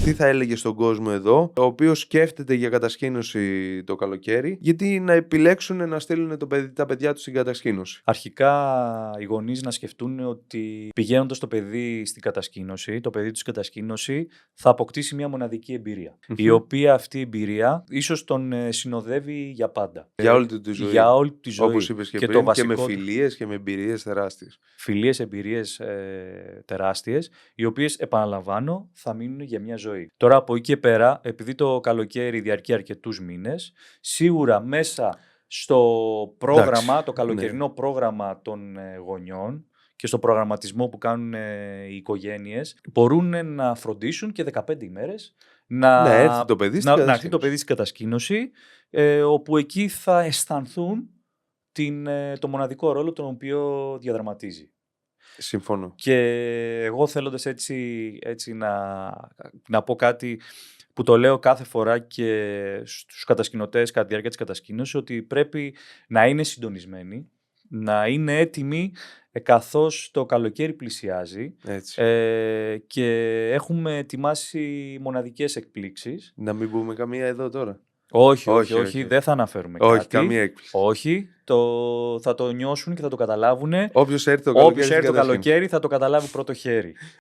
Τι θα έλεγε στον κόσμο εδώ, ο οποίος σκέφτεται για κατασκήνωση το καλοκαίρι, γιατί να επιλέξουν να στείλουν τα παιδιά τους στην κατασκήνωση? Αρχικά, οι γονείς να σκεφτούν ότι πηγαίνοντας το παιδί στην κατασκήνωση, το παιδί τους στην κατασκήνωση θα αποκτήσει μια μοναδική εμπειρία. Η οποία αυτή η εμπειρία ίσως τον συνοδεύει για πάντα. Για όλη τη ζωή. Για όλη τη ζωή. Όπως είπες και το πριν, βασικό, και με φιλίες και με εμπειρίες τεράστιες. Φιλίες, εμπειρίες τεράστιες, οι οποίες, επαναλαμβάνω, θα μείνουν για μια ζωή. Τώρα από εκεί και πέρα, επειδή το καλοκαίρι διαρκεί αρκετούς μήνες, σίγουρα μέσα στο πρόγραμμα, το καλοκαιρινό πρόγραμμα των γονιών και στο προγραμματισμό που κάνουν οι οικογένειες, μπορούν να φροντίσουν και 15 ημέρες να έρθει το παιδί στην κατασκήνωση, όπου εκεί θα αισθανθούν το μοναδικό ρόλο τον οποίο διαδραματίζει. Συμφωνώ. Και εγώ θέλοντας έτσι να πω κάτι που το λέω κάθε φορά και στους κατασκηνωτές κατά τη διάρκεια της κατασκήνωσης, ότι πρέπει να είναι συντονισμένοι, να είναι έτοιμοι καθώς το καλοκαίρι πλησιάζει, και έχουμε ετοιμάσει μοναδικές εκπλήξεις. Να μην πούμε καμία εδώ τώρα. Όχι, δεν θα αναφέρουμε κάτι. Όχι, καμία έκπληξη. Όχι, θα το νιώσουν και θα το καταλάβουν. Όποιος έρθει το καλοκαίρι θα το καταλάβει πρώτο χέρι.